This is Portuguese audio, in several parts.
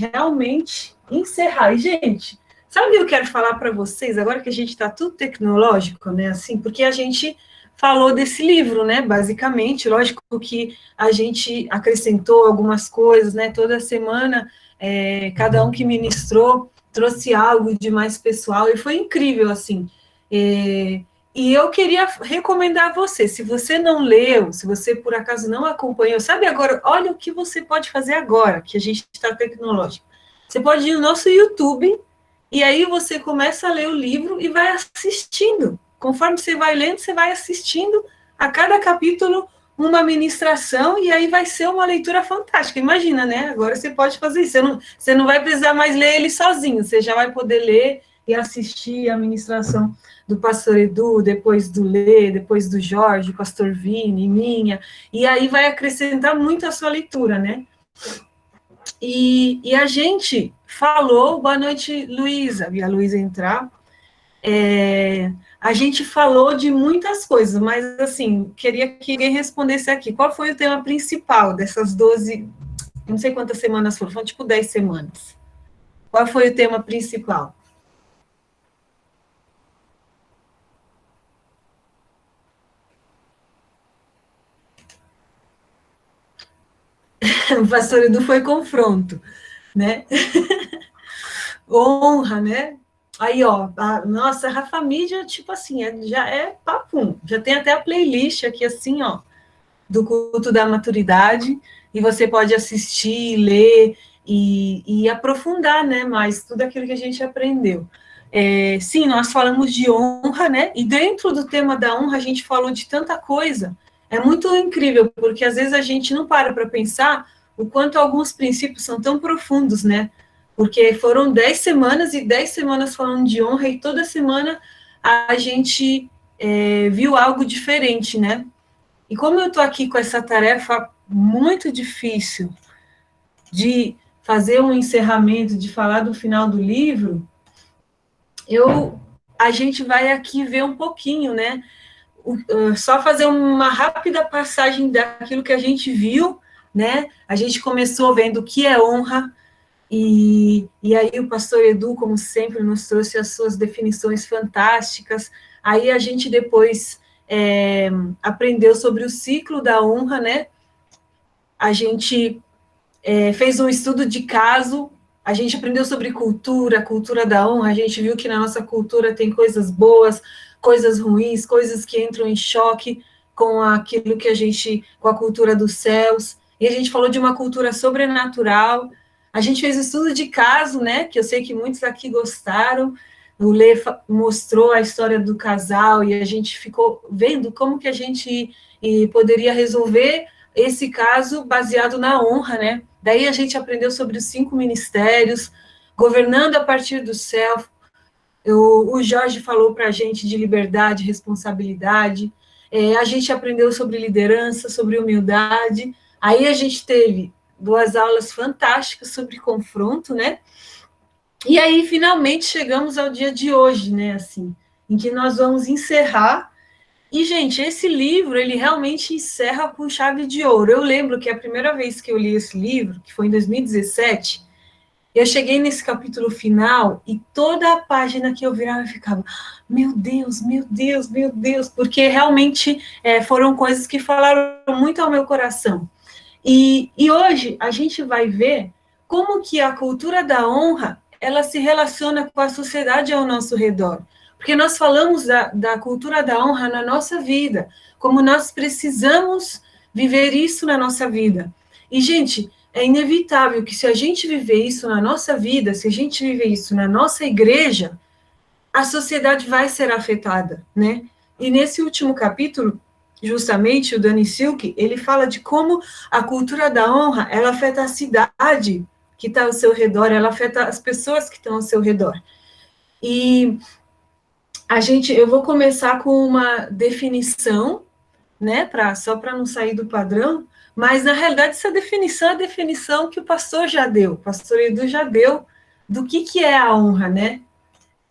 realmente encerrar. E, gente, sabe o que eu quero falar para vocês, agora que a gente está tudo tecnológico, né, assim, porque a gente falou desse livro, né, basicamente, lógico que a gente acrescentou algumas coisas, né, toda semana, cada um que ministrou trouxe algo de mais pessoal, e foi incrível, assim, e eu queria recomendar a você, se você não leu, se você por acaso não acompanhou, sabe agora, olha o que você pode fazer agora, que a gente está tecnológico. Você pode ir no nosso YouTube, e aí você começa a ler o livro e vai assistindo. Conforme você vai lendo, você vai assistindo a cada capítulo uma ministração, e aí vai ser uma leitura fantástica. Imagina, né? Agora você pode fazer isso. Você não vai precisar mais ler ele sozinho, você já vai poder ler e assistir a ministração do pastor Edu, depois do Lê, depois do Jorge, pastor Vini, minha, e aí vai acrescentar muito a sua leitura, né? E a gente falou, boa noite, Luísa, vi a Luísa entrar, a gente falou de muitas coisas, mas, assim, queria que alguém respondesse aqui, qual foi o tema principal dessas 12, não sei quantas semanas foram tipo 10 semanas, qual foi o tema principal? O pastor Edu foi confronto, né? Honra, né? Aí, ó, nossa, a Rafa Mídia, tipo assim, já é papum, já tem até a playlist aqui, assim, ó, do culto da maturidade, e você pode assistir, ler e aprofundar, né, mais tudo aquilo que a gente aprendeu. Sim, nós falamos de honra, né, e dentro do tema da honra a gente falou de tanta coisa, é muito incrível, porque às vezes a gente não para pensar o quanto alguns princípios são tão profundos, né, porque foram 10 semanas e 10 semanas falando de honra, e toda semana a gente viu algo diferente, né, e como eu estou aqui com essa tarefa muito difícil de fazer um encerramento, de falar do final do livro, a gente vai aqui ver um pouquinho, né? Só fazer uma rápida passagem daquilo que a gente viu, né? A gente começou vendo o que é honra, e aí o pastor Edu, como sempre, nos trouxe as suas definições fantásticas. Aí a gente depois aprendeu sobre o ciclo da honra, né? A gente fez um estudo de caso, a gente aprendeu sobre cultura, cultura da honra, a gente viu que na nossa cultura tem coisas boas, coisas ruins, coisas que entram em choque com aquilo que a gente, com a cultura dos céus, e a gente falou de uma cultura sobrenatural, a gente fez estudo de caso, né, que eu sei que muitos aqui gostaram, o Lê mostrou a história do casal, e a gente ficou vendo como que a gente poderia resolver esse caso baseado na honra, né? Daí a gente aprendeu sobre os 5 ministérios, governando a partir do céu. O Jorge falou para a gente de liberdade, responsabilidade. A gente aprendeu sobre liderança, sobre humildade. Aí a gente teve 2 aulas fantásticas sobre confronto, né? E aí, finalmente, chegamos ao dia de hoje, né? Assim, em que nós vamos encerrar. E, gente, esse livro, ele realmente encerra com chave de ouro. Eu lembro que a primeira vez que eu li esse livro, que foi em 2017, eu cheguei nesse capítulo final e toda a página que eu virava eu ficava, meu Deus, meu Deus, meu Deus, porque realmente foram coisas que falaram muito ao meu coração. E hoje a gente vai ver como que a cultura da honra, ela se relaciona com a sociedade ao nosso redor. Porque nós falamos da cultura da honra na nossa vida, como nós precisamos viver isso na nossa vida. E, gente, é inevitável que se a gente viver isso na nossa vida, se a gente viver isso na nossa igreja, a sociedade vai ser afetada, né? E nesse último capítulo, justamente, o Danny Silk, ele fala de como a cultura da honra, ela afeta a cidade que está ao seu redor, ela afeta as pessoas que estão ao seu redor. E eu vou começar com uma definição, né, só para não sair do padrão, mas, na realidade, essa definição é a definição que o pastor já deu, o pastor Edu já deu, do que é a honra, né?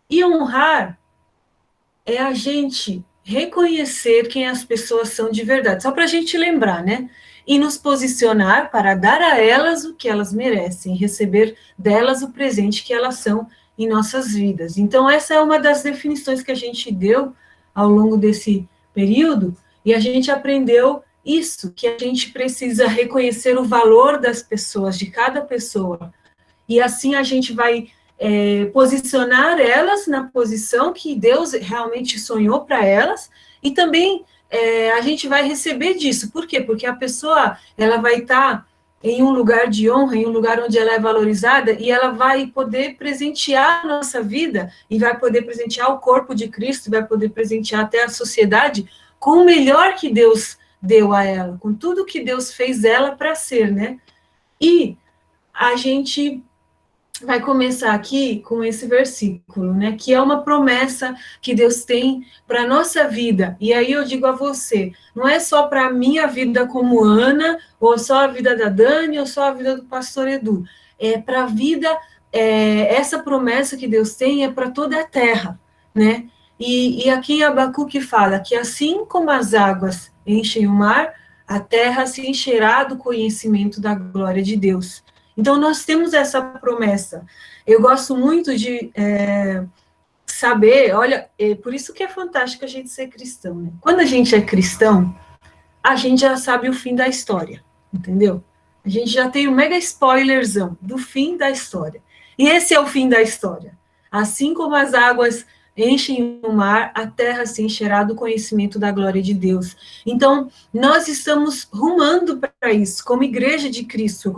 E honrar é a gente reconhecer quem as pessoas são de verdade, só para a gente lembrar, né? e nos posicionar para dar a elas o que elas merecem, receber delas o presente que elas são em nossas vidas. Então, essa é uma das definições que a gente deu ao longo desse período, e a gente aprendeu isso, que a gente precisa reconhecer o valor das pessoas, de cada pessoa, e assim a gente vai posicionar elas na posição que Deus realmente sonhou para elas, e também a gente vai receber disso. Por quê? Porque a pessoa, ela vai estar em um lugar de honra, em um lugar onde ela é valorizada, e ela vai poder presentear a nossa vida, e vai poder presentear o corpo de Cristo, vai poder presentear até a sociedade, com o melhor que Deus deu a ela, com tudo que Deus fez ela para ser, né? E a gente vai começar aqui com esse versículo, né, que é uma promessa que Deus tem para a nossa vida, e aí eu digo a você, não é só para a minha vida como Ana, ou só a vida da Dani, ou só a vida do pastor Edu, é para a vida, essa promessa que Deus tem é para toda a terra, né, e aqui em Abacuque fala que assim como as águas enchem o mar, a terra se encherá do conhecimento da glória de Deus. Então, nós temos essa promessa. Eu gosto muito de saber, olha, por isso que é fantástico a gente ser cristão, né? Quando a gente é cristão, a gente já sabe o fim da história, entendeu? A gente já tem um mega spoilerzão do fim da história. E esse é o fim da história. Assim como as águas enchem o mar, a terra se encherá do conhecimento da glória de Deus. Então, nós estamos rumando para isso, como igreja de Cristo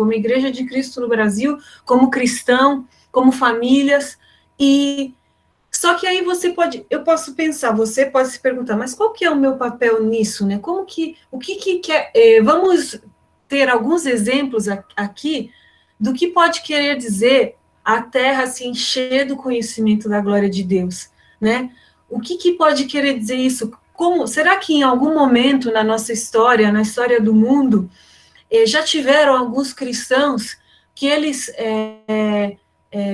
no Brasil, como cristão, como famílias, e só que aí eu posso pensar, você pode se perguntar, mas qual que é o meu papel nisso, né? Vamos ter alguns exemplos aqui do que pode querer dizer a terra se encher do conhecimento da glória de Deus, né? O que pode querer dizer isso? Será que em algum momento na nossa história, na história do mundo, já tiveram alguns cristãos que eles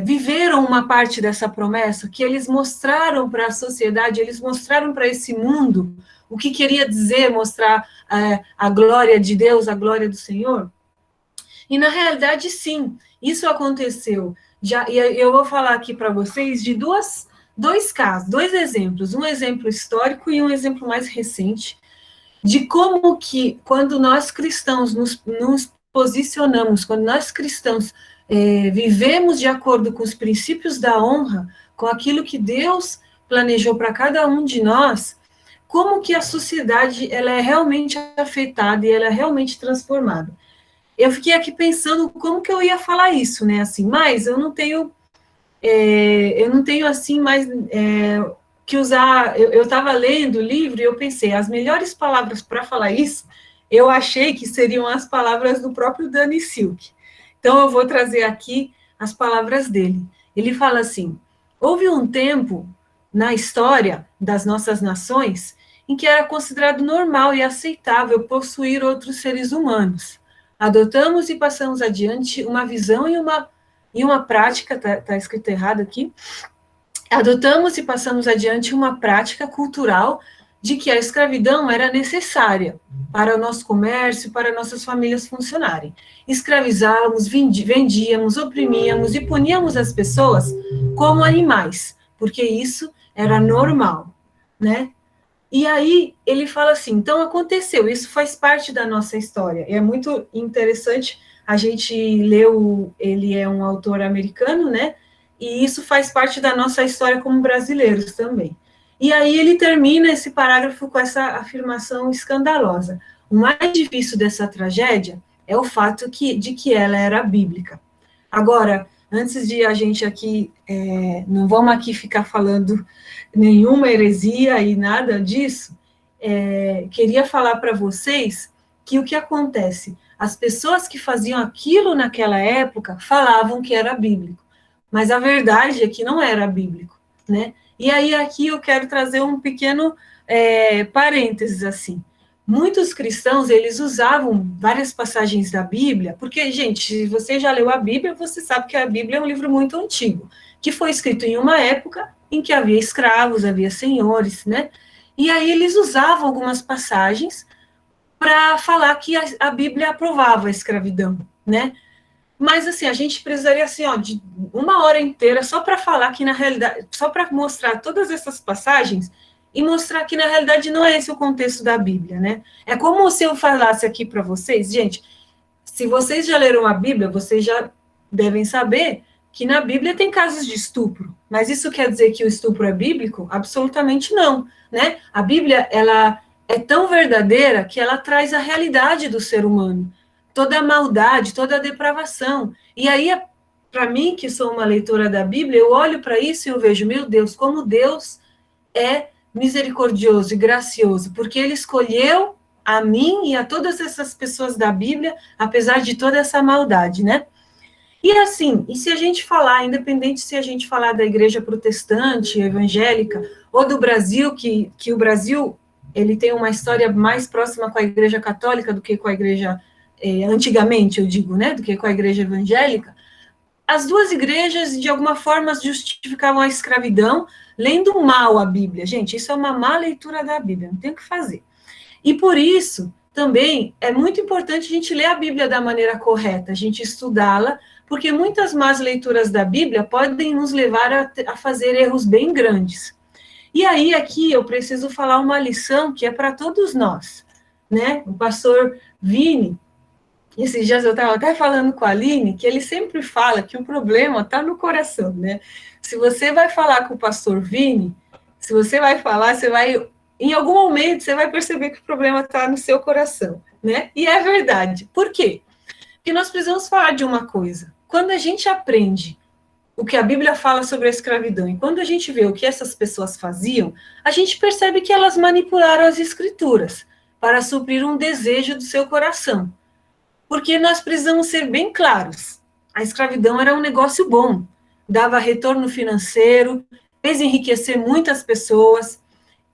viveram uma parte dessa promessa, que eles mostraram para a sociedade, eles mostraram para esse mundo o que queria dizer mostrar a glória de Deus, a glória do Senhor? E na realidade, sim, isso aconteceu. E eu vou falar aqui para vocês de dois casos, dois exemplos, um exemplo histórico e um exemplo mais recente, de como que, quando nós cristãos nos posicionamos, quando nós cristãos vivemos de acordo com os princípios da honra, com aquilo que Deus planejou para cada um de nós, como que a sociedade ela é realmente afetada e ela é realmente transformada. Eu fiquei aqui pensando como que eu ia falar isso, né, assim, mas eu não tenho assim, mais que usar, eu estava lendo o livro e eu pensei, as melhores palavras para falar isso, eu achei que seriam as palavras do próprio Danny Silk. Então, eu vou trazer aqui as palavras dele. Ele fala assim, houve um tempo na história das nossas nações em que era considerado normal e aceitável possuir outros seres humanos. Adotamos e passamos adiante uma visão e uma prática, está escrito errado aqui, adotamos e passamos adiante uma prática cultural de que a escravidão era necessária para o nosso comércio, para nossas famílias funcionarem. Escravizávamos, vendíamos, oprimíamos e puníamos as pessoas como animais, porque isso era normal, né? E aí ele fala assim, então aconteceu, isso faz parte da nossa história. E é muito interessante, a gente leu, ele é um autor americano, né? E isso faz parte da nossa história como brasileiros também. E aí ele termina esse parágrafo com essa afirmação escandalosa. O mais difícil dessa tragédia é o fato de que ela era bíblica. Agora, antes de a gente aqui, não vamos aqui ficar falando nenhuma heresia e nada disso, queria falar para vocês que o que acontece, as pessoas que faziam aquilo naquela época falavam que era bíblico, mas a verdade é que não era bíblico, né? E aí aqui eu quero trazer um pequeno parênteses, assim. Muitos cristãos, eles usavam várias passagens da Bíblia, porque, gente, se você já leu a Bíblia, você sabe que a Bíblia é um livro muito antigo, que foi escrito em uma época em que havia escravos, havia senhores, né? E aí eles usavam algumas passagens para falar que a Bíblia aprovava a escravidão, né? Mas, assim, a gente precisaria, assim, ó, de uma hora inteira só para falar que, na realidade, só para mostrar todas essas passagens e mostrar que, na realidade, não é esse o contexto da Bíblia, né? É como se eu falasse aqui para vocês, gente, se vocês já leram a Bíblia, vocês já devem saber que na Bíblia tem casos de estupro. Mas isso quer dizer que o estupro é bíblico? Absolutamente não, né? A Bíblia, ela é tão verdadeira que ela traz a realidade do ser humano, toda a maldade, toda a depravação. E aí, para mim, que sou uma leitora da Bíblia, eu olho para isso e eu vejo, meu Deus, como Deus é misericordioso e gracioso, porque ele escolheu a mim e a todas essas pessoas da Bíblia, apesar de toda essa maldade, né? E assim, e se a gente falar, independente se a gente falar da igreja protestante, evangélica, ou do Brasil, que o Brasil, ele tem uma história mais próxima com a igreja católica do que com a igreja, antigamente, eu digo, né, do que com a igreja evangélica, as duas igrejas, de alguma forma, justificavam a escravidão, lendo mal a Bíblia. Gente, isso é uma má leitura da Bíblia, não tem o que fazer. E por isso, também, é muito importante a gente ler a Bíblia da maneira correta, a gente estudá-la, porque muitas más leituras da Bíblia podem nos levar a fazer erros bem grandes. E aí, aqui, eu preciso falar uma lição que é para todos nós, né? O pastor Vini, esses dias eu estava até falando com a Aline, que ele sempre fala que o problema está no coração, né? Se você vai falar com o pastor Vini, se você vai falar, você vai, em algum momento, você vai perceber que o problema está no seu coração, né? E é verdade. Por quê? Porque nós precisamos falar de uma coisa. Quando a gente aprende o que a Bíblia fala sobre a escravidão, e quando a gente vê o que essas pessoas faziam, a gente percebe que elas manipularam as escrituras para suprir um desejo do seu coração. Porque nós precisamos ser bem claros. A escravidão era um negócio bom, dava retorno financeiro, fez enriquecer muitas pessoas,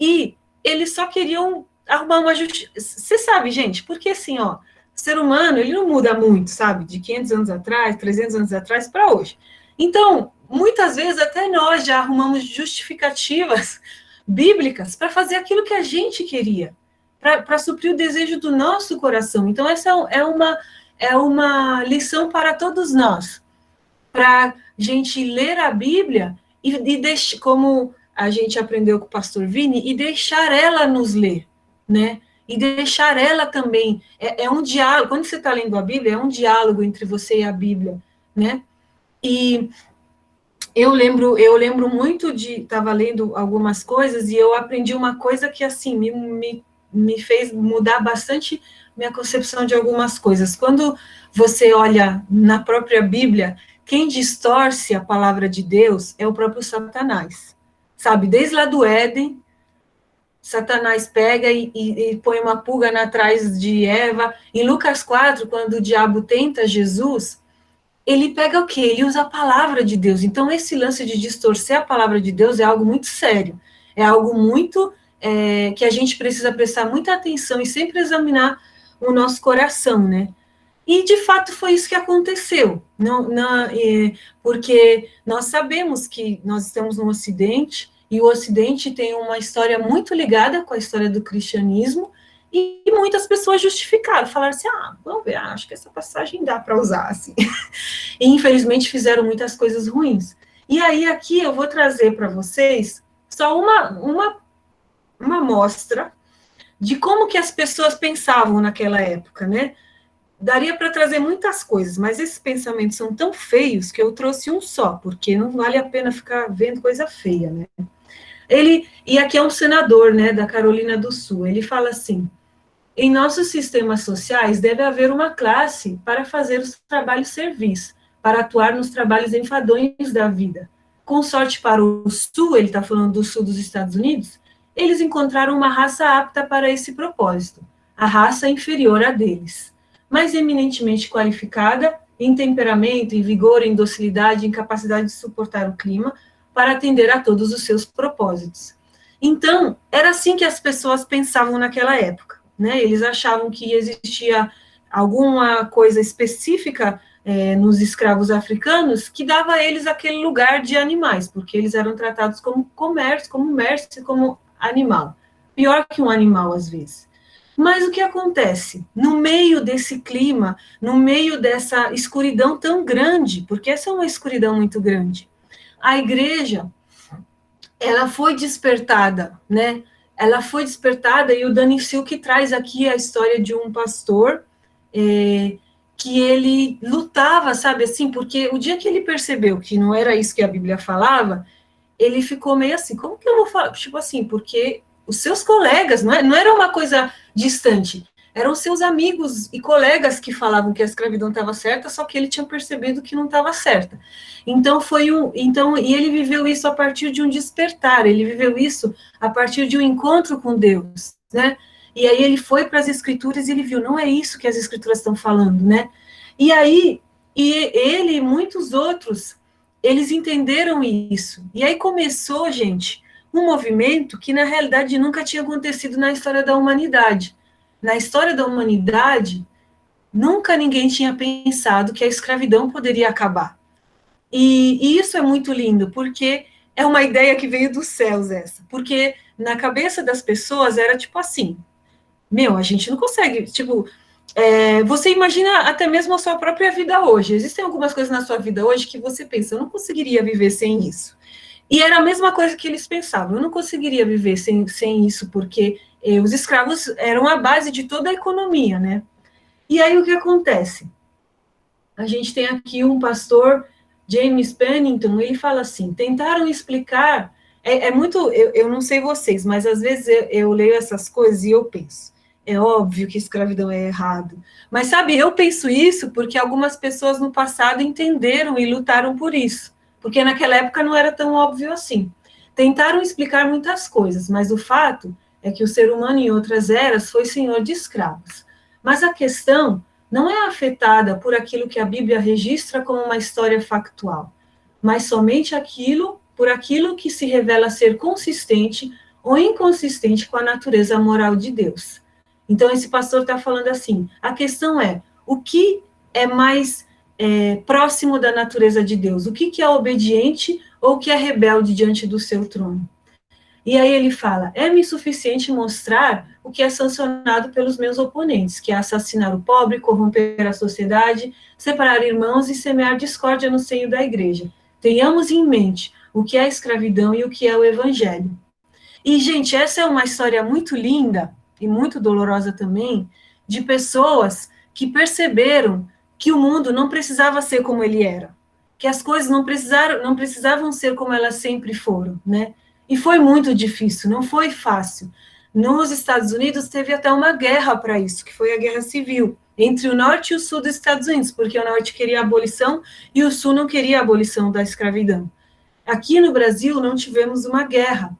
e eles só queriam arrumar uma justiça. Você sabe, gente, porque assim, ó, o ser humano, ele não muda muito, sabe? De 500 anos atrás, 300 anos atrás para hoje. Então, muitas vezes até nós já arrumamos justificativas bíblicas para fazer aquilo que a gente queria, para suprir o desejo do nosso coração. Então, essa é uma lição para todos nós, para a gente ler a Bíblia e deixar, como a gente aprendeu com o pastor Vini, e deixar ela nos ler, né? E deixar ela também, é um diálogo, quando você está lendo a Bíblia, é um diálogo entre você e a Bíblia, né? E eu lembro muito de, estava lendo algumas coisas, e eu aprendi uma coisa que, assim, me fez mudar bastante minha concepção de algumas coisas. Quando você olha na própria Bíblia, quem distorce a palavra de Deus é o próprio Satanás. Sabe, desde lá do Éden, Satanás pega e põe uma pulga atrás de Eva. Em Lucas 4, quando o diabo tenta Jesus, ele pega o quê? Ele usa a palavra de Deus. Então, esse lance de distorcer a palavra de Deus é algo muito sério. É algo muito que a gente precisa prestar muita atenção e sempre examinar o nosso coração, né? E, de fato, foi isso que aconteceu. Porque nós sabemos que nós estamos no Ocidente, e o Ocidente tem uma história muito ligada com a história do cristianismo, e muitas pessoas justificaram, falaram assim, vamos ver, acho que essa passagem dá para usar, assim. E, infelizmente, fizeram muitas coisas ruins. E aí, aqui, eu vou trazer para vocês só uma amostra de como que as pessoas pensavam naquela época, né? Daria para trazer muitas coisas, mas esses pensamentos são tão feios que eu trouxe um só, porque não vale a pena ficar vendo coisa feia, né? E aqui é um senador, né, da Carolina do Sul, ele fala assim, em nossos sistemas sociais deve haver uma classe para fazer os trabalhos servis, para atuar nos trabalhos enfadonhos da vida. Com sorte para o Sul, ele está falando do Sul dos Estados Unidos, eles encontraram uma raça apta para esse propósito, a raça inferior a deles, mais eminentemente qualificada, em temperamento, em vigor, em docilidade, em capacidade de suportar o clima, para atender a todos os seus propósitos. Então, era assim que as pessoas pensavam naquela época, né? Eles achavam que existia alguma coisa específica nos escravos africanos que dava a eles aquele lugar de animais, porque eles eram tratados como comércio, como animal. Pior que um animal, às vezes. Mas o que acontece? No meio desse clima, no meio dessa escuridão tão grande, porque essa é uma escuridão muito grande, a igreja, ela foi despertada, né? Ela foi despertada, e o Dani Silk traz aqui a história de um pastor que ele lutava, sabe assim, porque o dia que ele percebeu que não era isso que a Bíblia falava, ele ficou meio assim, como que eu vou falar? Tipo assim, porque os seus colegas, não era uma coisa distante, eram seus amigos e colegas que falavam que a escravidão estava certa, só que ele tinha percebido que não estava certa. Então e ele viveu isso a partir de um despertar, ele viveu isso a partir de um encontro com Deus, né? E aí ele foi para as escrituras e ele viu, não é isso que as escrituras estão falando, né? E aí, ele e muitos outros, eles entenderam isso. E aí começou, gente, um movimento que, na realidade, nunca tinha acontecido na história da humanidade. Na história da humanidade, nunca ninguém tinha pensado que a escravidão poderia acabar. E isso é muito lindo, porque é uma ideia que veio dos céus, essa. Porque na cabeça das pessoas era tipo assim, a gente não consegue, tipo, você imagina até mesmo a sua própria vida hoje. Existem algumas coisas na sua vida hoje que você pensa, eu não conseguiria viver sem isso. E era a mesma coisa que eles pensavam, eu não conseguiria viver sem isso, porque os escravos eram a base de toda a economia, né? E aí o que acontece? A gente tem aqui um pastor, James Pennington, ele fala assim, tentaram explicar, muito, eu não sei vocês, mas às vezes eu leio essas coisas e eu penso, é óbvio que escravidão é errado, mas sabe, eu penso isso porque algumas pessoas no passado entenderam e lutaram por isso, porque naquela época não era tão óbvio assim. Tentaram explicar muitas coisas, mas o fato é que o ser humano em outras eras foi senhor de escravos. Mas a questão não é afetada por aquilo que a Bíblia registra como uma história factual, mas somente por aquilo que se revela ser consistente ou inconsistente com a natureza moral de Deus. Então, esse pastor está falando assim, a questão é, o que é mais próximo da natureza de Deus? O que é obediente ou o que é rebelde diante do seu trono? E aí ele fala, é-me suficiente mostrar o que é sancionado pelos meus oponentes, que é assassinar o pobre, corromper a sociedade, separar irmãos e semear discórdia no seio da igreja. Tenhamos em mente o que é a escravidão e o que é o evangelho. E, gente, essa é uma história muito linda e muito dolorosa também, de pessoas que perceberam que o mundo não precisava ser como ele era, que as coisas não precisavam ser como elas sempre foram, né? E foi muito difícil, não foi fácil. Nos Estados Unidos teve até uma guerra para isso, que foi a Guerra Civil, entre o norte e o sul dos Estados Unidos, porque o norte queria a abolição e o sul não queria a abolição da escravidão. Aqui no Brasil não tivemos uma guerra,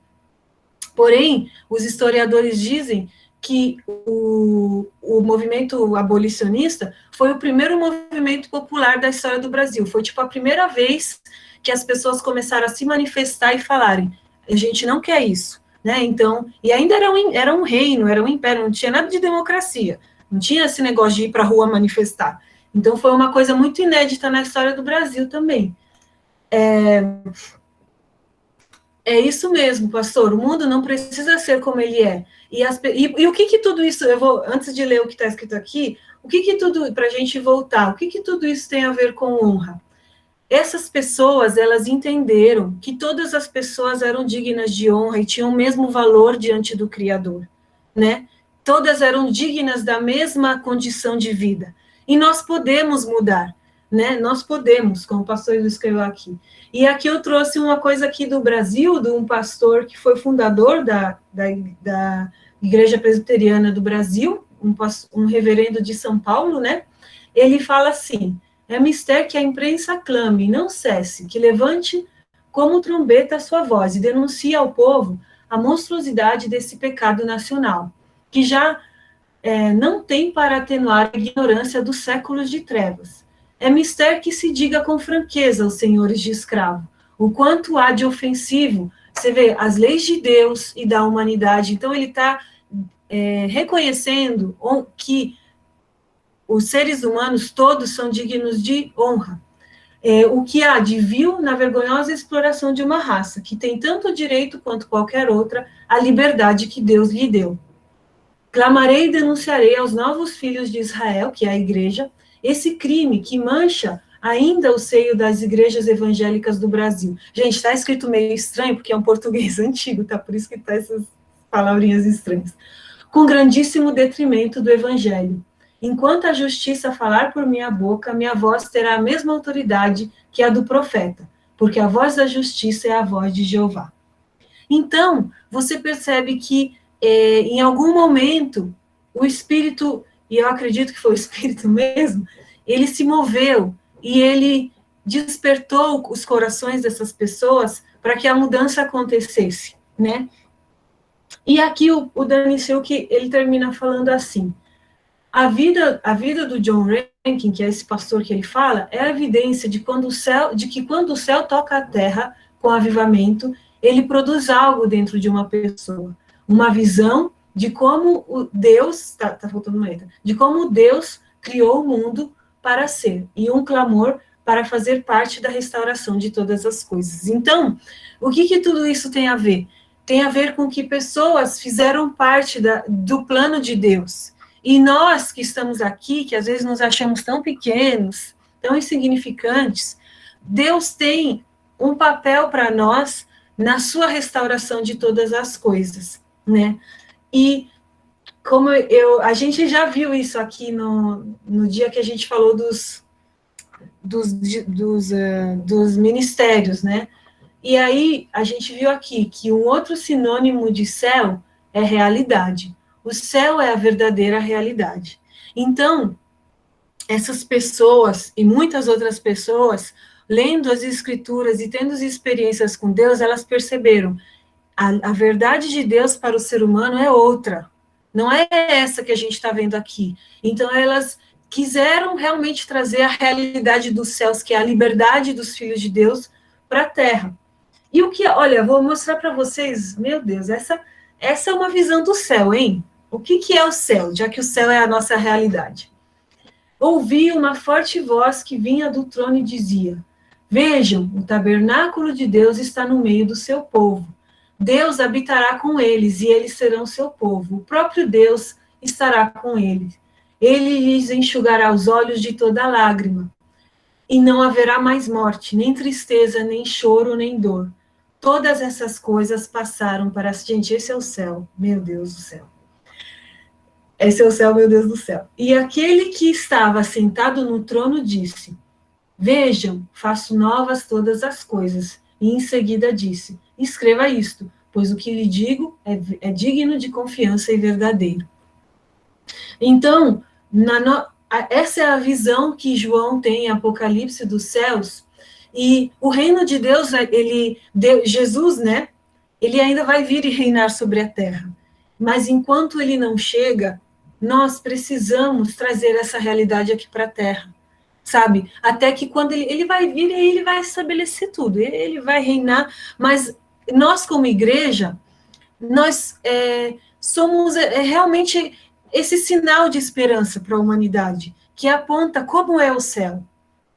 porém, os historiadores dizem que o movimento abolicionista foi o primeiro movimento popular da história do Brasil. Foi tipo a primeira vez que as pessoas começaram a se manifestar e falarem: a gente não quer isso, né? Então, e ainda era um reino, era um império, não tinha nada de democracia, não tinha esse negócio de ir para a rua manifestar. Então, foi uma coisa muito inédita na história do Brasil também. É isso mesmo, pastor. O mundo não precisa ser como ele é. E o que tudo isso, antes de ler o que está escrito aqui, o que tudo, para a gente voltar, o que tudo isso tem a ver com honra? Essas pessoas, elas entenderam que todas as pessoas eram dignas de honra e tinham o mesmo valor diante do Criador, né? Todas eram dignas da mesma condição de vida. E nós podemos mudar, né? Nós podemos, como o pastor escreveu aqui. E aqui eu trouxe uma coisa aqui do Brasil, de um pastor que foi fundador da Igreja Presbiteriana do Brasil, um reverendo de São Paulo, né? Ele fala assim: é mistério que a imprensa clame, não cesse, que levante como trombeta a sua voz e denuncie ao povo a monstruosidade desse pecado nacional, que já não tem para atenuar a ignorância dos séculos de trevas. É mistério que se diga com franqueza aos senhores de escravo, o quanto há de ofensivo, você vê, as leis de Deus e da humanidade. Então, ele está reconhecendo que os seres humanos todos são dignos de honra. O que há de vil na vergonhosa exploração de uma raça, que tem tanto direito quanto qualquer outra à liberdade que Deus lhe deu. Clamarei e denunciarei aos novos filhos de Israel, que é a igreja, esse crime que mancha ainda o seio das igrejas evangélicas do Brasil. Gente, está escrito meio estranho, porque é um português antigo, tá? Por isso que tá essas palavrinhas estranhas. Com grandíssimo detrimento do evangelho. Enquanto a justiça falar por minha boca, minha voz terá a mesma autoridade que a do profeta, porque a voz da justiça é a voz de Jeová. Então, você percebe que em algum momento o Espírito, e eu acredito que foi o Espírito mesmo, ele se moveu e ele despertou os corações dessas pessoas para que a mudança acontecesse, né? E aqui o Danny Silk, ele termina falando assim: a vida do John Rankin, que é esse pastor que ele fala, é a evidência de que quando o céu toca a terra com avivamento, ele produz algo dentro de uma pessoa, uma visão de como o Deus, tá faltando uma letra, de como Deus criou o mundo para ser, e um clamor para fazer parte da restauração de todas as coisas. Então, o que tudo isso tem a ver? Tem a ver com que pessoas fizeram parte do plano de Deus. E nós que estamos aqui, que às vezes nos achamos tão pequenos, tão insignificantes, Deus tem um papel para nós na sua restauração de todas as coisas, né? E como a gente já viu isso aqui no dia que a gente falou dos ministérios, né? E aí a gente viu aqui que um outro sinônimo de céu é realidade. O céu é a verdadeira realidade. Então, essas pessoas e muitas outras pessoas, lendo as escrituras e tendo experiências com Deus, elas perceberam a verdade de Deus para o ser humano é outra. Não é essa que a gente está vendo aqui. Então, elas quiseram realmente trazer a realidade dos céus, que é a liberdade dos filhos de Deus, para a terra. E o que, olha, vou mostrar para vocês, meu Deus, essa é uma visão do céu, hein? O que é o céu, já que o céu é a nossa realidade? Ouvi uma forte voz que vinha do trono e dizia: vejam, o tabernáculo de Deus está no meio do seu povo. Deus habitará com eles e eles serão seu povo. O próprio Deus estará com eles. Ele lhes enxugará os olhos de toda lágrima. E não haverá mais morte, nem tristeza, nem choro, nem dor. Todas essas coisas passaram para... Gente, esse é o céu, meu Deus do céu. Esse é o céu, meu Deus do céu. E aquele que estava sentado no trono disse: vejam, faço novas todas as coisas. E em seguida disse: escreva isto, pois o que lhe digo é digno de confiança e verdadeiro. Então, essa é a visão que João tem em Apocalipse dos céus. E o reino de Deus, Jesus, né? Ele ainda vai vir e reinar sobre a terra. Mas enquanto ele não chega, nós precisamos trazer essa realidade aqui para a terra, sabe? Até que quando ele vai vir, ele vai estabelecer tudo, ele vai reinar. Mas nós, como igreja, nós somos realmente esse sinal de esperança para a humanidade, que aponta como é o céu,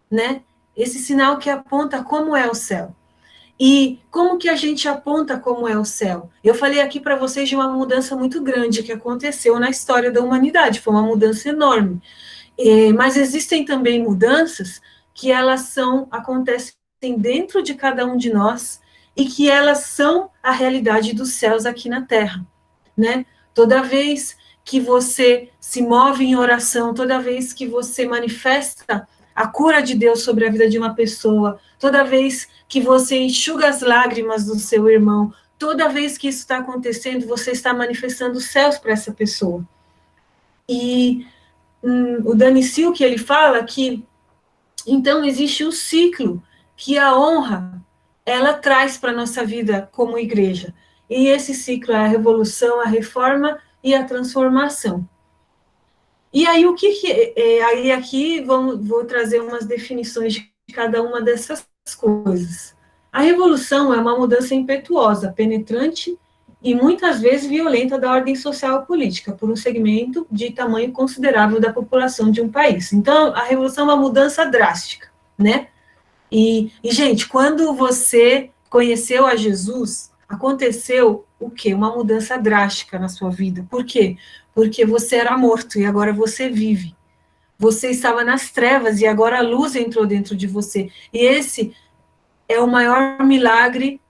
né? Esse sinal que aponta como é o céu. E como que a gente aponta como é o céu? Eu falei aqui para vocês de uma mudança muito grande que aconteceu na história da humanidade, foi uma mudança enorme. Mas existem também mudanças que acontecem dentro de cada um de nós e que elas são a realidade dos céus aqui na Terra, né? Toda vez que você se move em oração, toda vez que você manifesta a cura de Deus sobre a vida de uma pessoa, toda vez que você enxuga as lágrimas do seu irmão, toda vez que isso está acontecendo, você está manifestando os céus para essa pessoa. E o Danny Silk, ele fala que, então, existe um ciclo que a honra, ela traz para a nossa vida como igreja. E esse ciclo é a revolução, a reforma e a transformação. E aí, aí aqui vou trazer umas definições de cada uma dessas coisas. A revolução é uma mudança impetuosa, penetrante e muitas vezes violenta da ordem social e política, por um segmento de tamanho considerável da população de um país. Então, a revolução é uma mudança drástica, né? Gente, quando você conheceu a Jesus, aconteceu o quê? Uma mudança drástica na sua vida. Por quê? porque você era morto e agora você vive. Você estava nas trevas e agora a luz entrou dentro de você. E esse é o maior milagre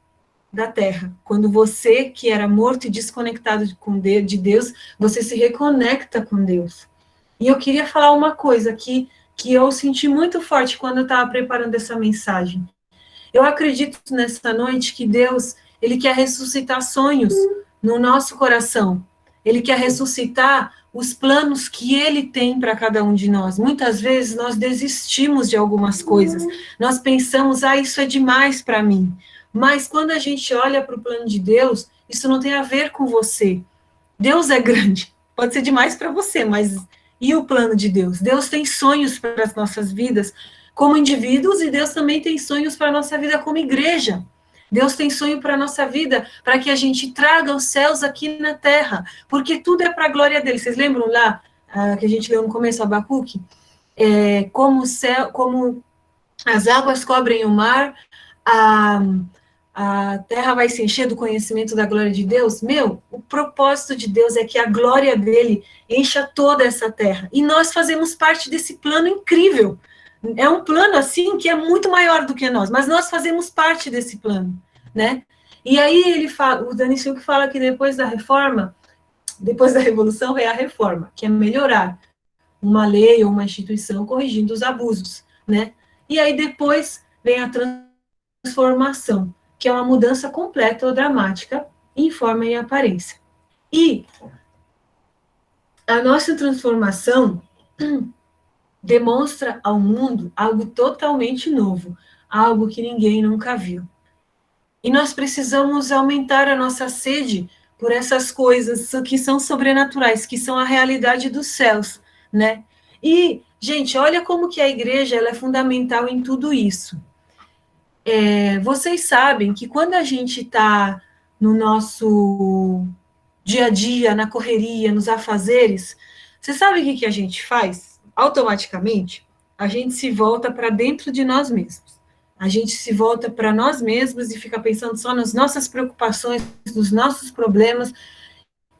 da Terra. Quando você, que era morto e desconectado de Deus, você se reconecta com Deus. E eu queria falar uma coisa aqui que eu senti muito forte quando eu estava preparando essa mensagem. Eu acredito nessa noite que Deus, ele quer ressuscitar sonhos no nosso coração. Ele quer ressuscitar os planos que ele tem para cada um de nós. Muitas vezes nós desistimos de algumas coisas. Nós pensamos, isso é demais para mim. Mas quando a gente olha para o plano de Deus, isso não tem a ver com você. Deus é grande. Pode ser demais para você, mas e o plano de Deus? Deus tem sonhos para as nossas vidas como indivíduos e Deus também tem sonhos para a nossa vida como igreja. Deus tem sonho para a nossa vida, para que a gente traga os céus aqui na terra, porque tudo é para a glória dele. Vocês lembram lá, que a gente leu no começo, Abacuque? Como o céu, como as águas cobrem o mar, a terra vai se encher do conhecimento da glória de Deus. O propósito de Deus é que a glória dele encha toda essa terra. E nós fazemos parte desse plano incrível. É um plano, assim, que é muito maior do que nós, mas nós fazemos parte desse plano, né? E aí ele fala, o Dani Silk fala que depois da reforma, depois da revolução, veio a reforma, que é melhorar uma lei ou uma instituição corrigindo os abusos, né? E aí depois vem a transformação, que é uma mudança completa ou dramática em forma e aparência. E a nossa transformação demonstra ao mundo algo totalmente novo, algo que ninguém nunca viu. E nós precisamos aumentar a nossa sede por essas coisas que são sobrenaturais, que são a realidade dos céus, né? E, gente, olha como que a igreja ela é fundamental em tudo isso. Vocês sabem que quando a gente está no nosso dia a dia, na correria, nos afazeres, você sabe o que a gente faz? Automaticamente, a gente se volta para dentro de nós mesmos. A gente se volta para nós mesmos e fica pensando só nas nossas preocupações, nos nossos problemas.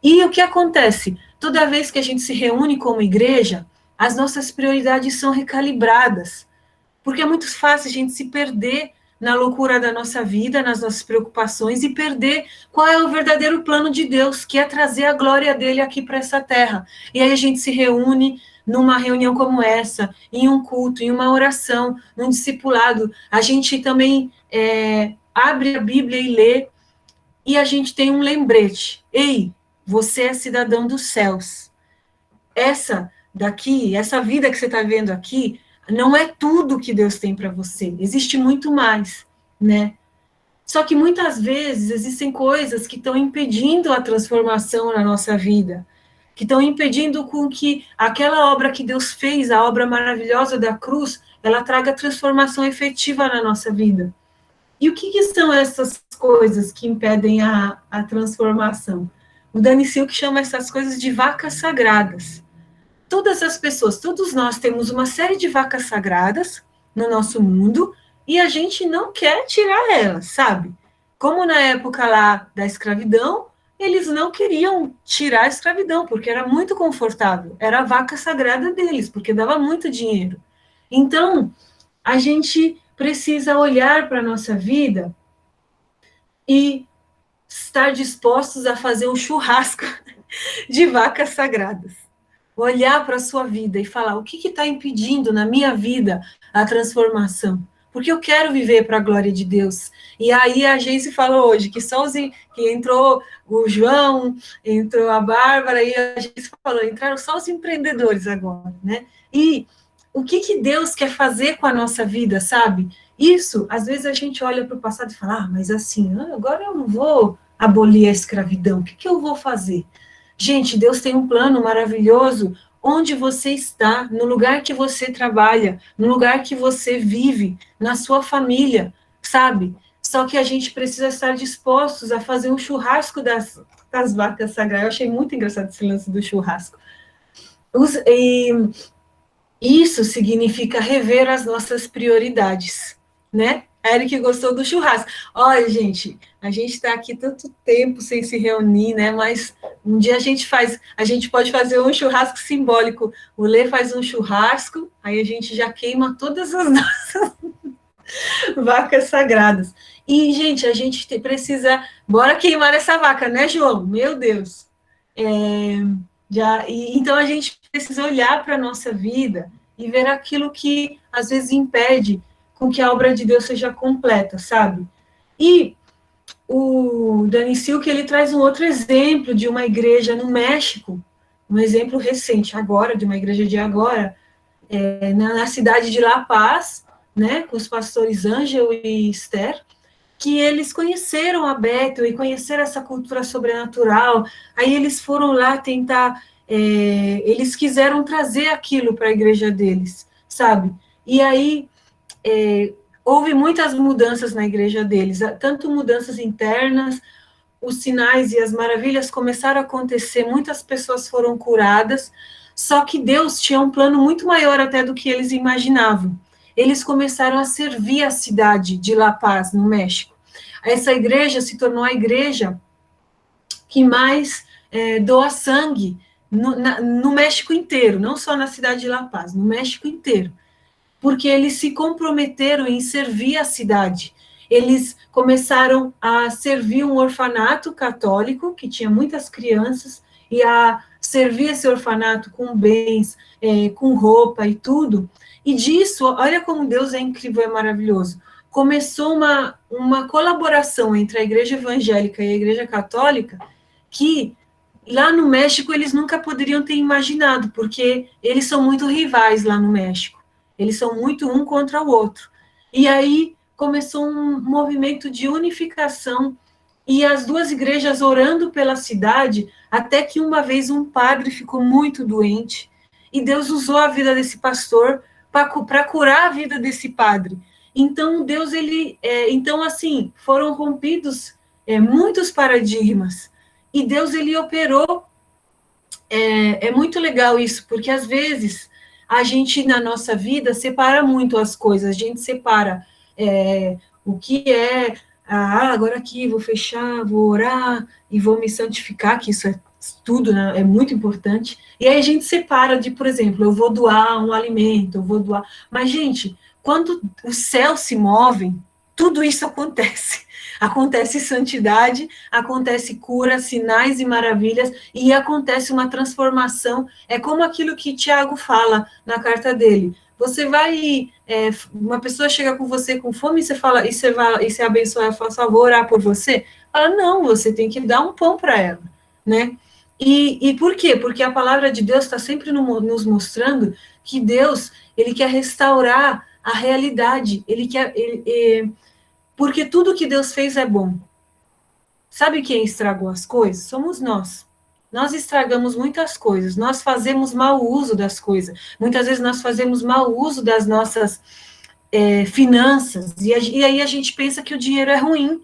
E o que acontece? Toda vez que a gente se reúne como igreja, as nossas prioridades são recalibradas. Porque é muito fácil a gente se perder na loucura da nossa vida, nas nossas preocupações, e perder qual é o verdadeiro plano de Deus, que é trazer a glória dele aqui para essa terra. E aí a gente se reúne numa reunião como essa, em um culto, em uma oração, num discipulado. A gente também abre a Bíblia e lê, e a gente tem um lembrete. Ei, você é cidadão dos céus. Essa vida que você está vendo aqui, não é tudo que Deus tem para você, existe muito mais, né? Só que muitas vezes existem coisas que estão impedindo a transformação na nossa vida, que estão impedindo com que aquela obra que Deus fez, a obra maravilhosa da cruz, ela traga transformação efetiva na nossa vida. E o que são essas coisas que impedem a transformação? O Dani Silk chama essas coisas de vacas sagradas. Todas as pessoas, todos nós temos uma série de vacas sagradas no nosso mundo e a gente não quer tirar elas, sabe? Como na época lá da escravidão, eles não queriam tirar a escravidão, porque era muito confortável, era a vaca sagrada deles, porque dava muito dinheiro. Então, a gente precisa olhar para a nossa vida e estar dispostos a fazer um churrasco de vacas sagradas. Olhar para a sua vida e falar, o que está impedindo na minha vida a transformação? Porque eu quero viver para a glória de Deus. E aí a Geise falou hoje que só que entrou o João, entrou a Bárbara, e a Geise falou, entraram só os empreendedores agora, né? E o que Deus quer fazer com a nossa vida, sabe? Isso, às vezes a gente olha para o passado e fala, mas assim, agora eu não vou abolir a escravidão, o que eu vou fazer? Gente, Deus tem um plano maravilhoso onde você está, no lugar que você trabalha, no lugar que você vive, na sua família, sabe? Só que a gente precisa estar dispostos a fazer um churrasco das vacas sagradas. Eu achei muito engraçado esse lance do churrasco. E isso significa rever as nossas prioridades, né? Eric gostou do churrasco. Olha, gente, a gente está aqui tanto tempo sem se reunir, né? Mas um dia a gente pode fazer um churrasco simbólico. O Lê faz um churrasco, aí a gente já queima todas as nossas vacas sagradas. E, gente, a gente precisa. Bora queimar essa vaca, né, João? Meu Deus. Então a gente precisa olhar para a nossa vida e ver aquilo que às vezes impede com que a obra de Deus seja completa, sabe? E o Dani Silk, ele traz um outro exemplo de uma igreja no México, um exemplo recente agora, de uma igreja de agora, na cidade de La Paz, né, com os pastores Ângelo e Esther, que eles conheceram a Bethel e conheceram essa cultura sobrenatural, aí eles foram lá tentar, eles quiseram trazer aquilo para a igreja deles, sabe? E aí houve muitas mudanças na igreja deles, tanto mudanças internas, os sinais e as maravilhas começaram a acontecer, muitas pessoas foram curadas, só que Deus tinha um plano muito maior até do que eles imaginavam. Eles começaram a servir a cidade de La Paz, no México. Essa igreja se tornou a igreja que mais doa sangue no México inteiro, não só na cidade de La Paz, no México inteiro, porque eles se comprometeram em servir a cidade. Eles começaram a servir um orfanato católico, que tinha muitas crianças, e a servir esse orfanato com bens, com roupa e tudo. E disso, olha como Deus é incrível e maravilhoso. Começou uma colaboração entre a igreja evangélica e a igreja católica, que lá no México eles nunca poderiam ter imaginado, porque eles são muito rivais lá no México. Eles são muito um contra o outro. E aí começou um movimento de unificação e as duas igrejas orando pela cidade, até que uma vez um padre ficou muito doente e Deus usou a vida desse pastor para curar a vida desse padre. Então Deus então assim foram rompidos muitos paradigmas e Deus ele operou. É muito legal isso, porque às vezes a gente, na nossa vida, separa muito as coisas, a gente separa o que agora aqui vou fechar, vou orar e vou me santificar, que isso é tudo, né, é muito importante, e aí a gente separa de, por exemplo, eu vou doar um alimento, eu vou doar, mas, gente, quando os céus se movem, tudo isso acontece. Acontece santidade, acontece cura, sinais e maravilhas, e acontece uma transformação. É como aquilo que Tiago fala na carta dele. Você vai, uma pessoa chega com você com fome, e você fala, e você abençoa, ela fala, só vou orar por você? Fala, não, você tem que dar um pão para ela, né? E por quê? Porque a palavra de Deus está sempre nos mostrando que Deus, ele quer restaurar a realidade, porque tudo que Deus fez é bom. Sabe quem estragou as coisas? Somos nós. Nós estragamos muitas coisas, nós fazemos mau uso das coisas. Muitas vezes nós fazemos mau uso das nossas finanças, e aí a gente pensa que o dinheiro é ruim.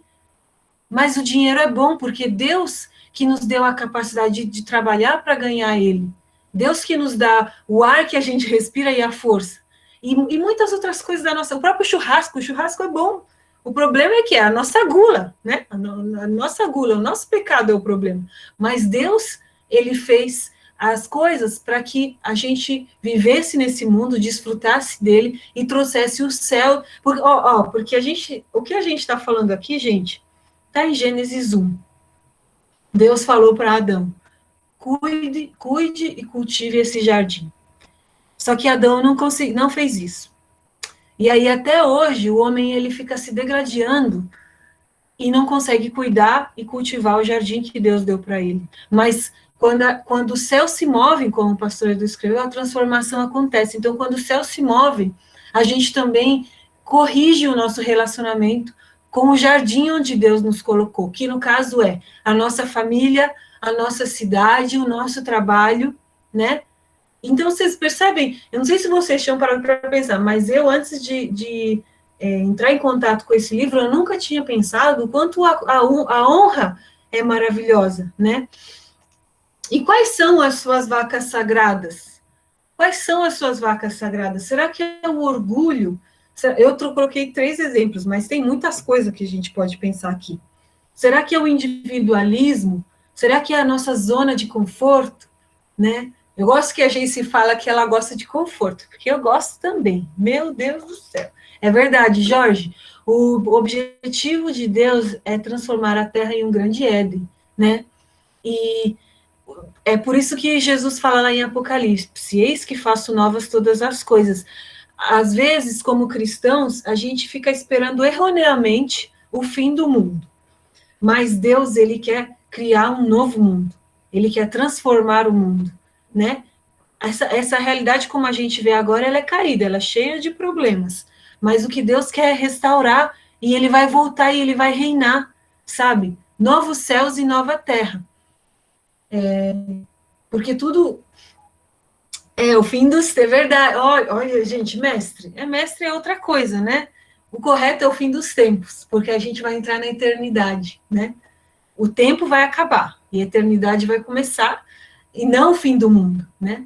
Mas o dinheiro é bom, porque Deus que nos deu a capacidade de trabalhar para ganhar ele. Deus que nos dá o ar que a gente respira e a força. E muitas outras coisas da nossa... O próprio churrasco, o churrasco é bom. O problema é que é a nossa gula, né? A nossa gula, o nosso pecado é o problema. Mas Deus, ele fez as coisas para que a gente vivesse nesse mundo, desfrutasse dele e trouxesse o céu. Porque o que a gente está falando aqui, gente, está em Gênesis 1. Deus falou para Adão, cuide e cultive esse jardim. Só que Adão não fez isso. E aí, até hoje, o homem ele fica se degradando e não consegue cuidar e cultivar o jardim que Deus deu para ele. Mas quando o céu se move, como o pastor Edu escreveu, a transformação acontece. Então, quando o céu se move, a gente também corrige o nosso relacionamento com o jardim onde Deus nos colocou, que no caso é a nossa família, a nossa cidade, o nosso trabalho, né? Então, vocês percebem, eu não sei se vocês tinham parado para pensar, mas eu, antes de entrar em contato com esse livro, eu nunca tinha pensado o quanto a honra é maravilhosa, né? E quais são as suas vacas sagradas? Quais são as suas vacas sagradas? Será que é o orgulho? Coloquei 3 exemplos, mas tem muitas coisas que a gente pode pensar aqui. Será que é o individualismo? Será que é a nossa zona de conforto? Né? Eu gosto que a gente fala que ela gosta de conforto, porque eu gosto também. Meu Deus do céu. É verdade, Jorge. O objetivo de Deus é transformar a Terra em um grande Éden, né? E é por isso que Jesus fala lá em Apocalipse: eis que faço novas todas as coisas. Às vezes, como cristãos, a gente fica esperando erroneamente o fim do mundo. Mas Deus, ele quer criar um novo mundo. Ele quer transformar o mundo, né? Essa realidade, como a gente vê agora, ela é caída, ela é cheia de problemas. Mas o que Deus quer é restaurar, e ele vai voltar e ele vai reinar, sabe? Novos céus e nova terra. Porque tudo é o fim dos... É verdade. Olha, gente, mestre é outra coisa, né? O correto é o fim dos tempos, porque a gente vai entrar na eternidade, né? O tempo vai acabar e a eternidade vai começar, e não o fim do mundo, né?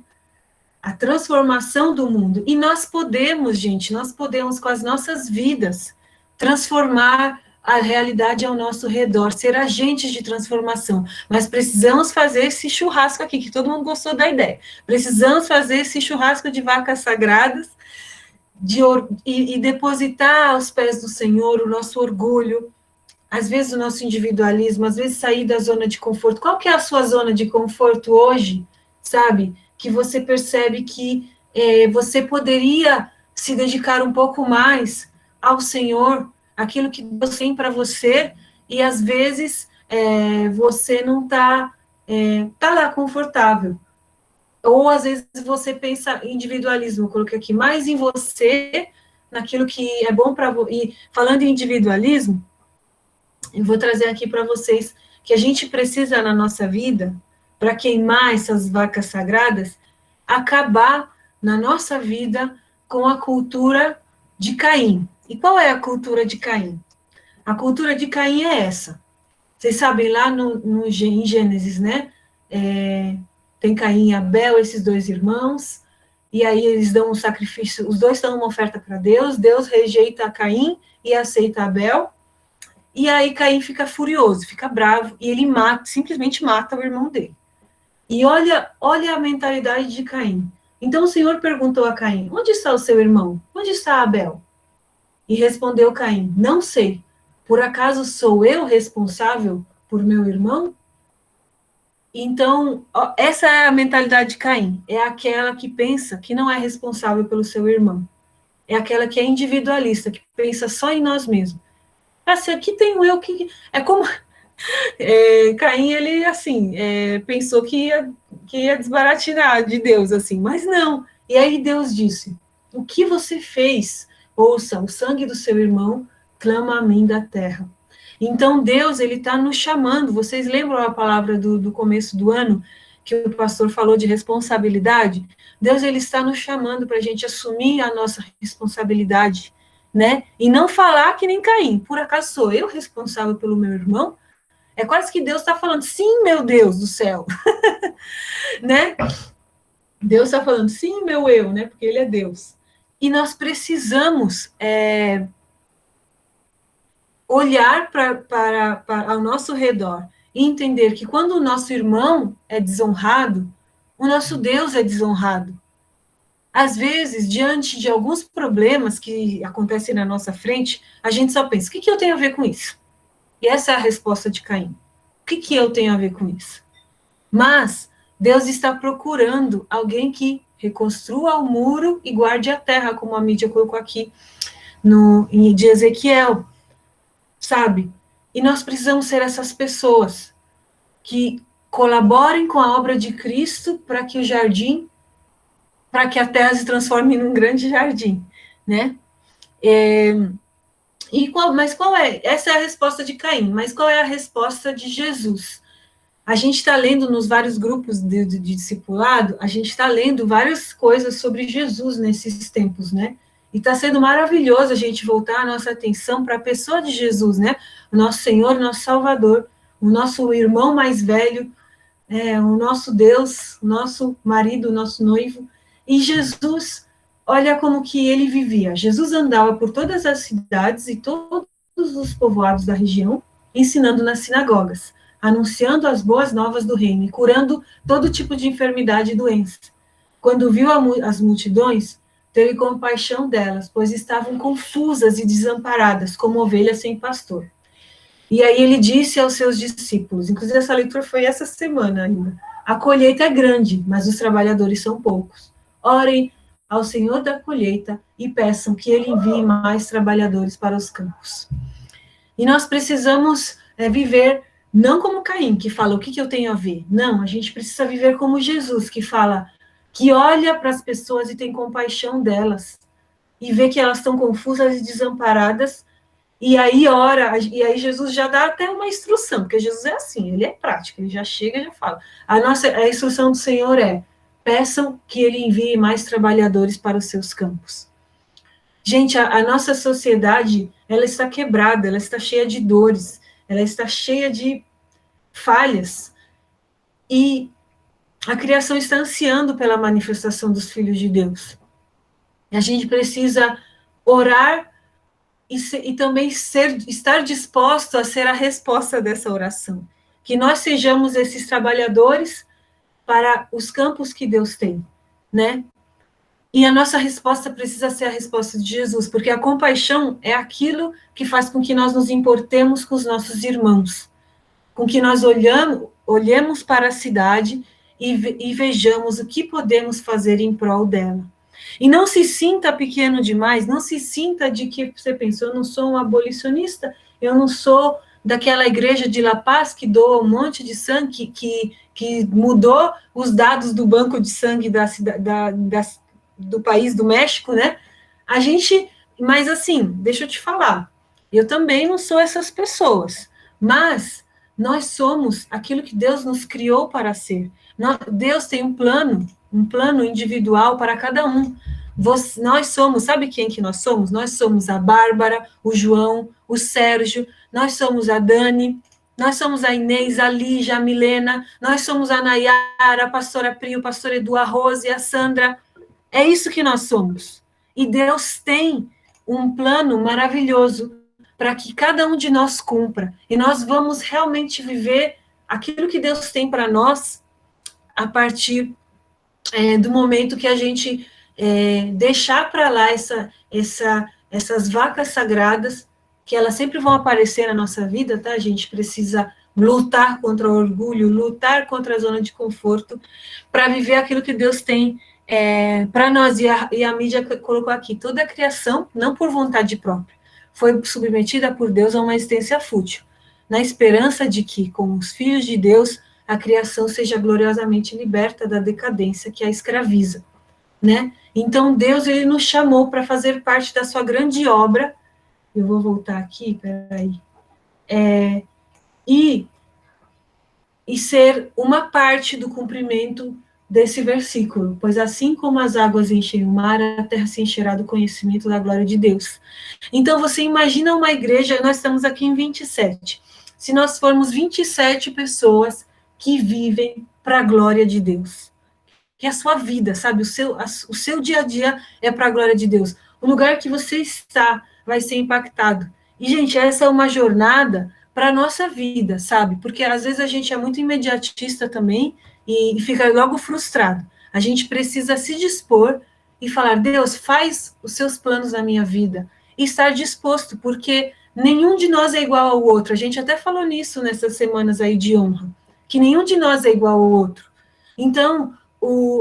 A transformação do mundo. E nós podemos, gente, nós podemos, com as nossas vidas, transformar a realidade ao nosso redor, ser agentes de transformação. Mas precisamos fazer esse churrasco aqui, que todo mundo gostou da ideia. Precisamos fazer esse churrasco de vacas sagradas e depositar aos pés do Senhor o nosso orgulho, às vezes o nosso individualismo, às vezes sair da zona de conforto. Qual que é a sua zona de conforto hoje, sabe? Que você percebe que você poderia se dedicar um pouco mais ao Senhor, aquilo que Deus tem para você, e às vezes você não está tá lá confortável. Ou às vezes você pensa em individualismo, eu coloquei aqui, mais em você, naquilo que é bom para você. E falando em individualismo, eu vou trazer aqui para vocês que a gente precisa na nossa vida, para queimar essas vacas sagradas, acabar na nossa vida com a cultura de Caim. E qual é a cultura de Caim? A cultura de Caim é essa. Vocês sabem, lá em Gênesis, né? Tem Caim e Abel, esses 2 irmãos, e aí eles dão um sacrifício, os 2 dão uma oferta para Deus, Deus rejeita Caim e aceita Abel. E aí Caim fica furioso, fica bravo, e ele simplesmente mata o irmão dele. E olha a mentalidade de Caim. Então o Senhor perguntou a Caim: onde está o seu irmão? Onde está Abel? E respondeu Caim: não sei. Por acaso sou eu responsável por meu irmão? Então, essa é a mentalidade de Caim. É aquela que pensa que não é responsável pelo seu irmão. É aquela que é individualista, que pensa só em nós mesmos. Assim, aqui tenho eu que... É como... Caim, ele, assim, pensou que ia desbaratinar de Deus, assim, mas não. E aí Deus disse: o que você fez? Ouça, o sangue do seu irmão clama a mim da terra. Então Deus, ele está nos chamando. Vocês lembram a palavra do começo do ano, que o pastor falou de responsabilidade? Deus, ele está nos chamando para a gente assumir a nossa responsabilidade, né? E não falar que nem Caim: por acaso sou eu responsável pelo meu irmão? É quase que Deus está falando: sim, meu Deus do céu, né? Deus está falando: sim, meu eu, né? Porque ele é Deus. E nós precisamos olhar para ao nosso redor e entender que quando o nosso irmão é desonrado, o nosso Deus é desonrado. Às vezes, diante de alguns problemas que acontecem na nossa frente, a gente só pensa: o que eu tenho a ver com isso? E essa é a resposta de Caim. O que eu tenho a ver com isso? Mas Deus está procurando alguém que reconstrua o muro e guarde a terra, como a mídia colocou aqui de Ezequiel, sabe? E nós precisamos ser essas pessoas que colaborem com a obra de Cristo para que o jardim, para que a terra se transforme num grande jardim, né? Mas qual é? Essa é a resposta de Caim, mas qual é a resposta de Jesus? A gente está lendo nos vários grupos de discipulado, a gente está lendo várias coisas sobre Jesus nesses tempos, né? E está sendo maravilhoso a gente voltar a nossa atenção para a pessoa de Jesus, né? O nosso Senhor, nosso Salvador, o nosso irmão mais velho, o nosso Deus, o nosso marido, o nosso noivo. E Jesus, olha como que ele vivia. Jesus andava por todas as cidades e todos os povoados da região, ensinando nas sinagogas, anunciando as boas novas do reino e curando todo tipo de enfermidade e doença. Quando viu as multidões, teve compaixão delas, pois estavam confusas e desamparadas, como ovelhas sem pastor. E aí ele disse aos seus discípulos, inclusive essa leitura foi essa semana ainda, a colheita é grande, mas os trabalhadores são poucos. Orem ao Senhor da colheita e peçam que ele envie mais trabalhadores para os campos. E nós precisamos viver não como Caim, que fala o que eu tenho a ver. Não, a gente precisa viver como Jesus, que fala, que olha para as pessoas e tem compaixão delas, e vê que elas estão confusas e desamparadas, e aí ora, e aí Jesus já dá até uma instrução, porque Jesus é assim, ele é prático, ele já chega e já fala. A instrução do Senhor é, peçam que ele envie mais trabalhadores para os seus campos. Gente, a nossa sociedade, ela está quebrada, ela está cheia de dores, ela está cheia de falhas, e a criação está ansiando pela manifestação dos filhos de Deus. A gente precisa orar e também estar disposto a ser a resposta dessa oração. Que nós sejamos esses trabalhadores para os campos que Deus tem, né? E a nossa resposta precisa ser a resposta de Jesus, porque a compaixão é aquilo que faz com que nós nos importemos com os nossos irmãos, com que nós olhemos para a cidade e vejamos o que podemos fazer em prol dela. E não se sinta pequeno demais, não se sinta de que você pensou, eu não sou um abolicionista, eu não sou daquela igreja de La Paz que doa um monte de sangue, que mudou os dados do banco de sangue do país do México, né? Mas assim, deixa eu te falar, eu também não sou essas pessoas, mas nós somos aquilo que Deus nos criou para ser. Deus tem um plano individual para cada um. Nós somos, sabe quem que nós somos? Nós somos a Bárbara, o João, o Sérgio, nós somos a Dani, nós somos a Inês, a Lígia, a Milena, nós somos a Nayara, a pastora Pri, o pastor Edu, a Rose, a Sandra. É isso que nós somos. E Deus tem um plano maravilhoso para que cada um de nós cumpra. E nós vamos realmente viver aquilo que Deus tem para nós a partir do momento que a gente deixar para lá essas vacas sagradas, que elas sempre vão aparecer na nossa vida, tá? A gente precisa lutar contra o orgulho, lutar contra a zona de conforto, para viver aquilo que Deus tem para nós. E a mídia colocou aqui, toda a criação, não por vontade própria, foi submetida por Deus a uma existência fútil, na esperança de que, com os filhos de Deus, a criação seja gloriosamente liberta da decadência que a escraviza, né? Então, Deus, ele nos chamou para fazer parte da sua grande obra. Eu vou voltar aqui, peraí. E ser uma parte do cumprimento desse versículo, pois assim como as águas enchem o mar, a terra se encherá do conhecimento da glória de Deus. Então, você imagina uma igreja, nós estamos aqui em 27, se nós formos 27 pessoas que vivem para a glória de Deus, que é a sua vida, sabe, o seu dia a dia é para a glória de Deus, o lugar que você está vai ser impactado. E, gente, essa é uma jornada para a nossa vida, sabe, porque às vezes a gente é muito imediatista também, e fica logo frustrado. A gente precisa se dispor e falar, Deus, faz os seus planos na minha vida, e estar disposto, porque nenhum de nós é igual ao outro. A gente até falou nisso nessas semanas aí de honra, que nenhum de nós é igual ao outro. Então,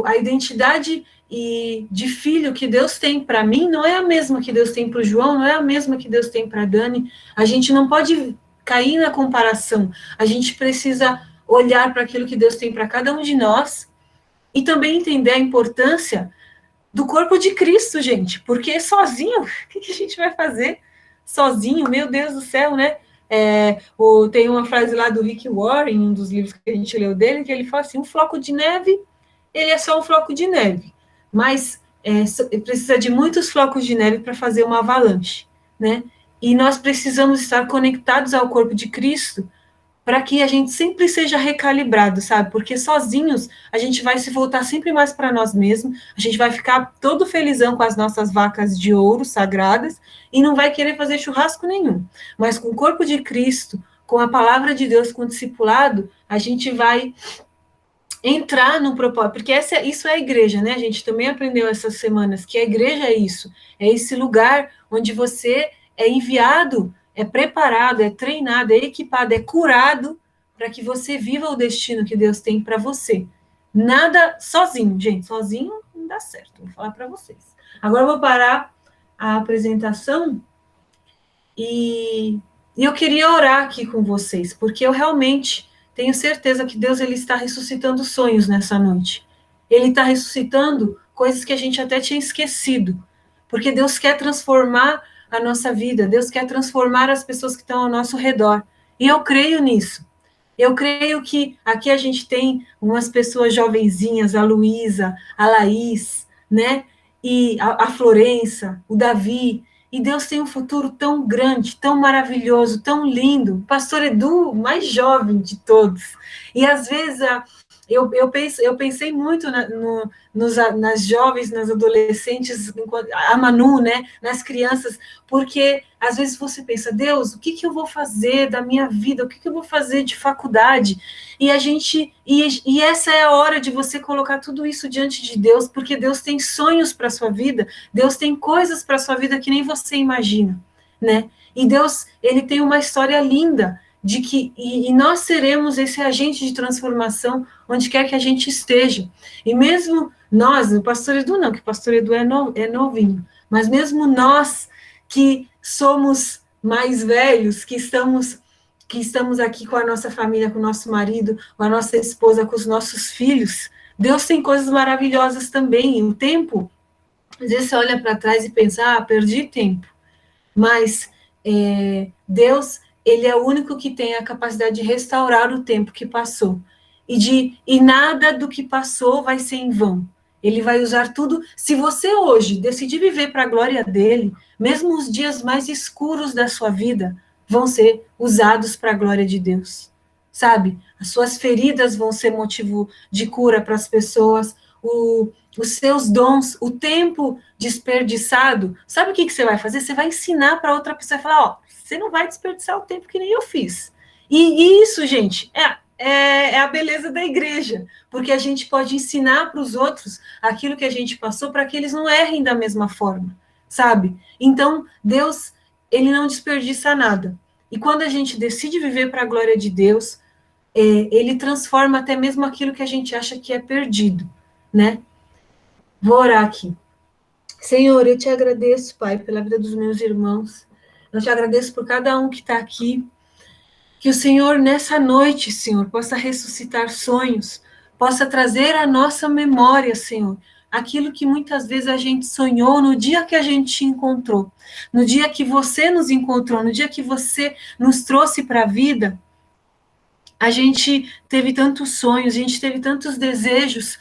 a identidade de filho que Deus tem para mim não é a mesma que Deus tem para o João, não é a mesma que Deus tem para a Dani. A gente não pode cair na comparação. A gente precisa olhar para aquilo que Deus tem para cada um de nós e também entender a importância do corpo de Cristo, gente, porque sozinho, o que a gente vai fazer sozinho? Meu Deus do céu, né? Tem uma frase lá do Rick Warren, um dos livros que a gente leu dele, que ele fala assim, um floco de neve, ele é só um floco de neve, mas precisa de muitos flocos de neve para fazer uma avalanche, né? E nós precisamos estar conectados ao corpo de Cristo para que a gente sempre seja recalibrado, sabe? Porque sozinhos a gente vai se voltar sempre mais para nós mesmos, a gente vai ficar todo felizão com as nossas vacas de ouro sagradas e não vai querer fazer churrasco nenhum. Mas com o corpo de Cristo, com a palavra de Deus, com o discipulado, a gente vai entrar no propósito, porque isso é a igreja, né? A gente também aprendeu essas semanas que a igreja é esse lugar onde você é enviado, é preparado, é treinado, é equipado, é curado para que você viva o destino que Deus tem para você. Nada sozinho, gente, sozinho não dá certo, vou falar para vocês. Agora eu vou parar a apresentação e eu queria orar aqui com vocês, porque eu realmente tenho certeza que Deus ele está ressuscitando sonhos nessa noite. Ele está ressuscitando coisas que a gente até tinha esquecido, porque Deus quer transformar a nossa vida, Deus quer transformar as pessoas que estão ao nosso redor. E eu creio nisso. Eu creio que aqui a gente tem umas pessoas jovenzinhas, a Luísa, a Laís, né? E a Florença, o Davi, e Deus tem um futuro tão grande, tão maravilhoso, tão lindo. O pastor Edu, o mais jovem de todos. E às vezes eu pensei muito nas jovens, nas adolescentes, a Manu, né, nas crianças, porque às vezes você pensa, Deus, o que eu vou fazer da minha vida? O que eu vou fazer de faculdade? E e essa é a hora de você colocar tudo isso diante de Deus, porque Deus tem sonhos para a sua vida, Deus tem coisas para a sua vida que nem você imagina, né? E Deus, ele tem uma história linda de que e nós seremos esse agente de transformação onde quer que a gente esteja. E mesmo nós, o pastor Edu não, que o pastor Edu é novinho, mas mesmo nós que somos mais velhos, que estamos aqui com a nossa família, com o nosso marido, com a nossa esposa, com os nossos filhos, Deus tem coisas maravilhosas também. O tempo, às vezes você olha para trás e pensa, perdi tempo. Mas Deus, ele é o único que tem a capacidade de restaurar o tempo que passou. E nada do que passou vai ser em vão. Ele vai usar tudo. Se você hoje decidir viver para a glória dele, mesmo os dias mais escuros da sua vida vão ser usados para a glória de Deus. Sabe? As suas feridas vão ser motivo de cura para as pessoas, os seus dons, o tempo desperdiçado. Sabe o que você vai fazer? Você vai ensinar para outra pessoa e falar, você não vai desperdiçar o tempo que nem eu fiz. E isso, gente, é a beleza da igreja, porque a gente pode ensinar para os outros aquilo que a gente passou para que eles não errem da mesma forma, sabe? Então, Deus, ele não desperdiça nada. E quando a gente decide viver para a glória de Deus, ele transforma até mesmo aquilo que a gente acha que é perdido, né? Vou orar aqui. Senhor, eu te agradeço, Pai, pela vida dos meus irmãos. Eu te agradeço por cada um que está aqui. Que o Senhor, nessa noite, Senhor, possa ressuscitar sonhos, possa trazer à nossa memória, Senhor, aquilo que muitas vezes a gente sonhou no dia que a gente te encontrou, no dia que você nos encontrou, no dia que você nos trouxe para a vida. A gente teve tantos sonhos, a gente teve tantos desejos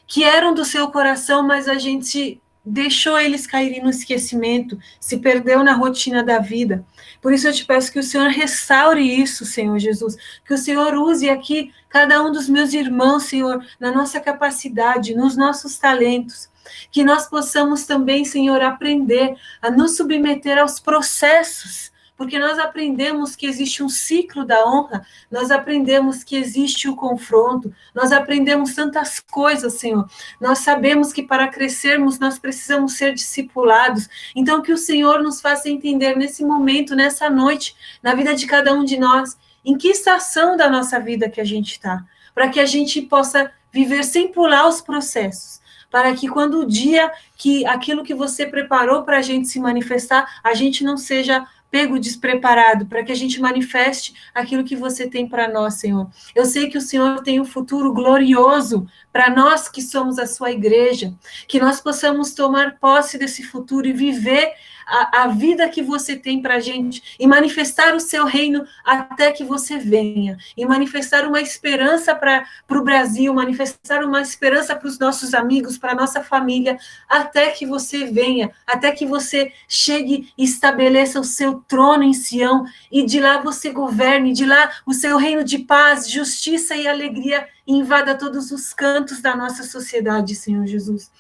que eram do seu coração, mas a gente deixou eles caírem no esquecimento, se perdeu na rotina da vida. Por isso eu te peço que o Senhor restaure isso, Senhor Jesus, que o Senhor use aqui cada um dos meus irmãos, Senhor, na nossa capacidade, nos nossos talentos, que nós possamos também, Senhor, aprender a nos submeter aos processos, porque nós aprendemos que existe um ciclo da honra, nós aprendemos que existe o confronto, nós aprendemos tantas coisas, Senhor. Nós sabemos que para crescermos nós precisamos ser discipulados. Então que o Senhor nos faça entender nesse momento, nessa noite, na vida de cada um de nós, em que estação da nossa vida que a gente está, para que a gente possa viver sem pular os processos, para que quando o dia que aquilo que você preparou para a gente se manifestar, a gente não seja pego despreparado, para que a gente manifeste aquilo que você tem para nós, Senhor. Eu sei que o Senhor tem um futuro glorioso para nós que somos a sua igreja, que nós possamos tomar posse desse futuro e viver a vida que você tem para a gente, e manifestar o seu reino até que você venha, e manifestar uma esperança para o Brasil, manifestar uma esperança para os nossos amigos, para a nossa família, até que você venha, até que você chegue e estabeleça o seu trono em Sião, e de lá você governe, de lá o seu reino de paz, justiça e alegria invada todos os cantos da nossa sociedade, Senhor Jesus.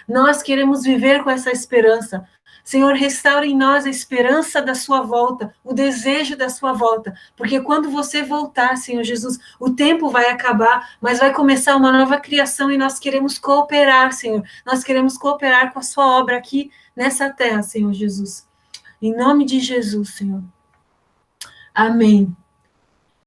Nós queremos viver com essa esperança. Senhor, restaure em nós a esperança da sua volta, o desejo da sua volta, porque quando você voltar, Senhor Jesus, o tempo vai acabar, mas vai começar uma nova criação e nós queremos cooperar, Senhor. Nós queremos cooperar com a sua obra aqui nessa terra, Senhor Jesus. Em nome de Jesus, Senhor. Amém.